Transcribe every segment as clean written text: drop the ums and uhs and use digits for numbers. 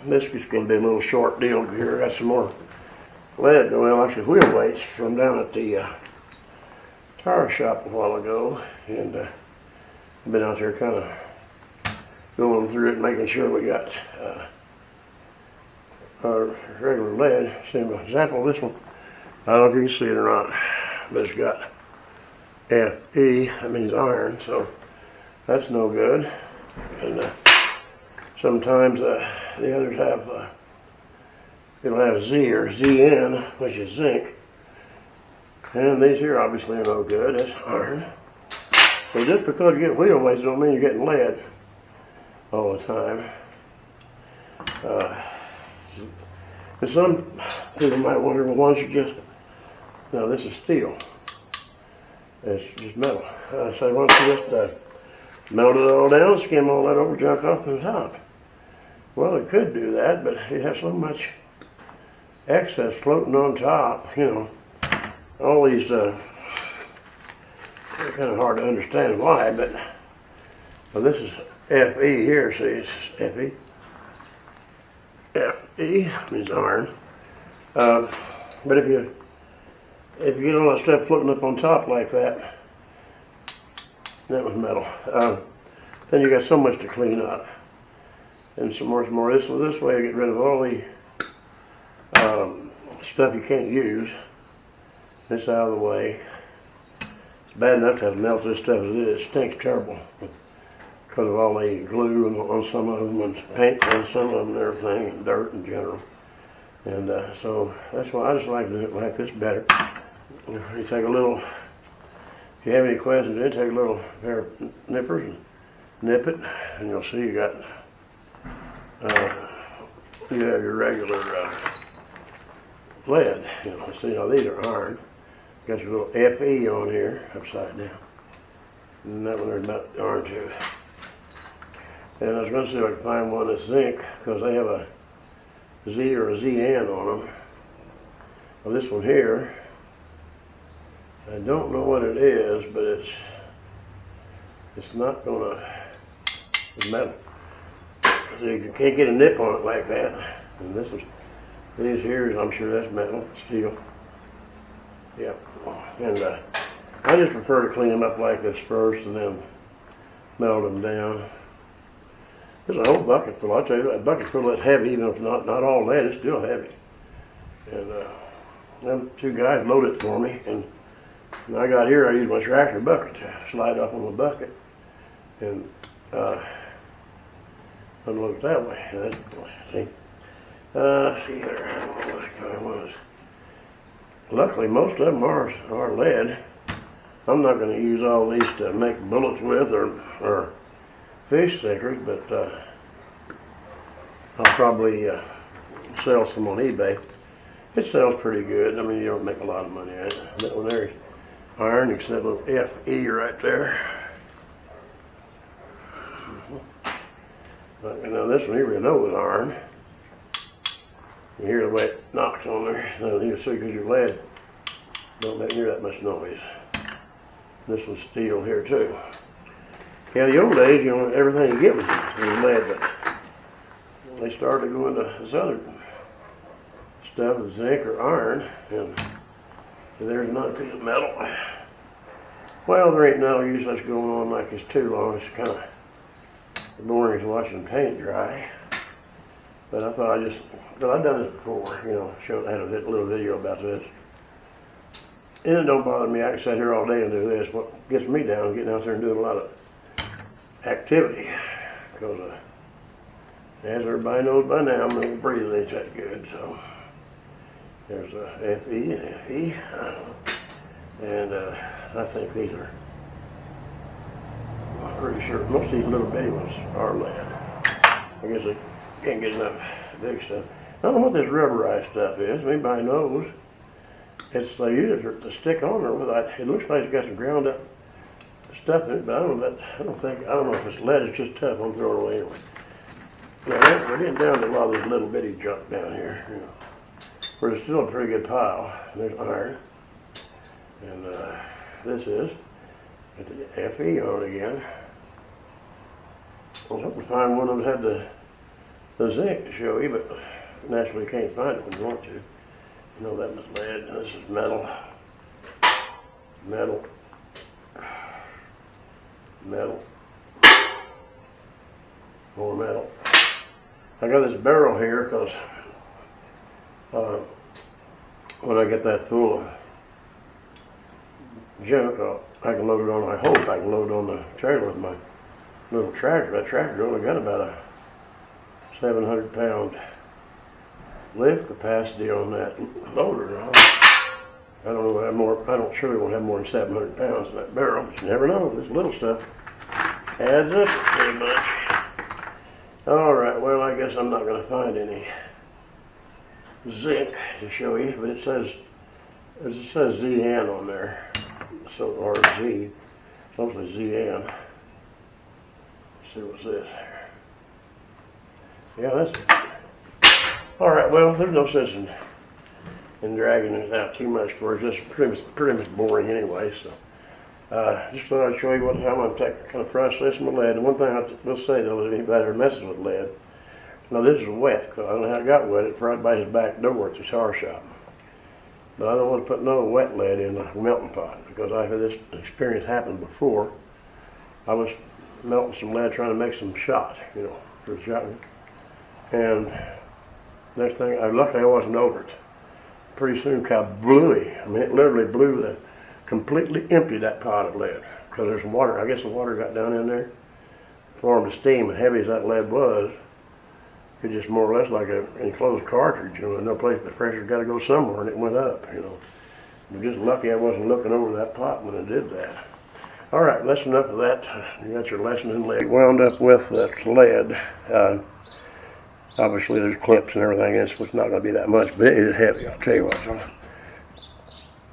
This is going to be a little short deal here. I got some more lead, well, actually wheel weights from down at the tire shop a while ago, and I've been out there kind of going through it, making sure we got our regular lead. See, for example, this one, I don't know if you can see it or not, but it's got Fe, that means iron, so that's no good. And sometimes the others have, it'll have Z or Zn, which is zinc. And these here obviously are no good, that's iron. So just because you get wheel weights don't mean you're getting lead all the time. And some people might wonder, well, why don't you just, no, this is steel. It's just metal. So why don't you just melt it all down, skim all that over, junk off the top. Well, it could do that, but it has so much excess floating on top, you know. All these, they're kind of hard to understand why, but well, this is Fe here, see, it's Fe. Fe means iron. But if you get all that stuff floating up on top like that, that was metal. Then you got so much to clean up. And some more. This way you get rid of all the stuff you can't use. This out of the way. It's bad enough to have to melt this stuff as it is. It stinks terrible because of all the glue on some of them and paint on some of them and everything, and dirt in general. And so that's why I just like to do it like this better. You take a little, if you have any questions, then take a little pair of nippers and nip it, and you'll see you got, you have your regular lead. You know, see how these are iron. Got your little Fe on here, upside down. And that one there's about iron too. And I was going to see if I could find one that's zinc, because they have a Z or a Zn on them. Well, this one here, I don't know what it is, but it's not going to, it's metal. So you can't get a nip on it like that. And this is, these here, I'm sure that's metal, steel. Yeah. And I just prefer to clean them up like this first and then melt them down. There's a whole bucket full. I'll tell you, that bucket full that's heavy, even if not all lead, it's still heavy. And them two guys loaded it for me, and when I got here, I used my tractor bucket to slide up on the bucket and unload it that way. That's, see, see there, I don't know what kind of was. Luckily, most of them are lead. I'm not going to use all these to make bullets with or fish stickers, but I'll probably sell some on eBay. It sells pretty good. I mean, you don't make a lot of money at it. That one there's iron, you can see that little Fe right there. Now this one here, you know is iron. You hear the way it knocks on there. Now you see, because your lead don't make near that much noise. This one's steel here too. Yeah, the old days, you know, everything you get was lead, but when they started to go into this other stuff, zinc or iron, and there's not a piece of metal. Well, there ain't no use us going on like it's too long. It's kind of boring as watching paint dry. But I thought I've done this before, you know, I had a little video about this. And it don't bother me. I can sit here all day and do this. What gets me down is getting out there and doing a lot of activity. Because as everybody knows by now, my breathing ain't that good. So there's a Fe and Fe. And I think these are, I'm pretty sure most of these little bitty ones are lead. I guess they can't get enough big stuff. I don't know what this rubberized stuff is. Anybody knows? It's they use it to stick on there with that. It looks like it's got some ground up stuff in it, but I don't know if it's lead. It's just tough. I'm throwing it away anyway. Now we're getting down to a lot of this little bitty junk down here. You know, but it's still a pretty good pile. There's iron, and this is got the Fe on again. I was hoping to find one of them had the the zinc to show you, but naturally you can't find it when you want to. You know that was lead, and this is metal. Metal. Metal. More metal. I got this barrel here because when I get that full of junk, I can load it on, I hope I can load it on the trailer with my little tractor. That tractor only got about a 700-pound lift capacity on that loader. I don't know, I don't surely won't have more than 700 pounds in that barrel, but you never know. This little stuff adds up pretty much. Alright, well, I guess I'm not going to find any zinc to show you, but it says ZN on there, so, or Z, mostly ZN. Let's see what's this. Yeah, that's, alright, well, there's no sense in dragging it out too much for it. It's just pretty much boring anyway, so. Just thought I'd show you how I'm going to kind of process my lead. And one thing I will say though, if anybody ever messes with lead, now this is wet, because I don't know how it got wet. It's right by his back door at the tar shop. But I don't want to put no wet lead in the melting pot, because I've had this experience happen before. I was melting some lead trying to make some shot, you know, for the shotgun. And next thing, luckily I wasn't over it. Pretty soon, kablooey. I mean, it literally blew completely emptied that pot of lead, because there's some water. I guess the water got down in there, formed a steam, and heavy as that lead was, it just more or less like an enclosed cartridge. You know, no place, the pressure's got to go somewhere, and it went up. You know, I'm just lucky I wasn't looking over that pot when I did that. All right, that's enough of that. You got your lesson in lead. Wound up with lead. Obviously, there's clips and everything in it, so it's not going to be that much, but it is heavy. I'll tell you what. So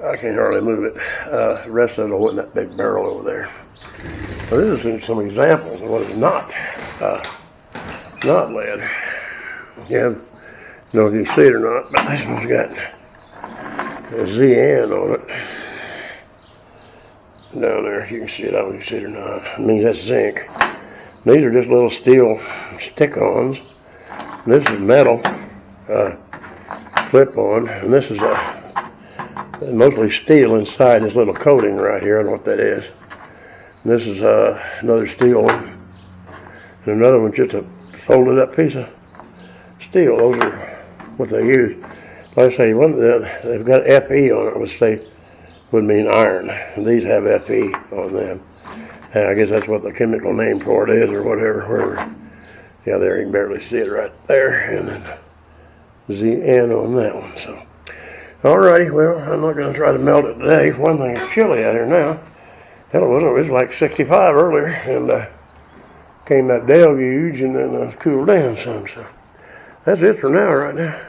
I can't hardly move it. The rest of it will in that big barrel over there. So this is some examples of what is not lead. Yeah, I don't know if you can see it or not, but this one's got a ZN on it. Down there, if you can see it, I don't know if you can see it or not. It means that's zinc. These are just little steel stick-ons. This is metal clip-on, and this is mostly steel inside this little coating right here. I don't know what that is. And this is another steel one, and another one's just a folded up piece of steel. Those are what they use. Like I say, they've got Fe on it, which would mean iron. And these have Fe on them. And I guess that's what the chemical name for it is, or whatever. Yeah, there you can barely see it right there, and then ZN on that one. So, alrighty, well, I'm not going to try to melt it today. For one thing, it's chilly out here now. Hell, it was like 65 earlier, and came that deluge, and then cooled down some. So, that's it for now, right now.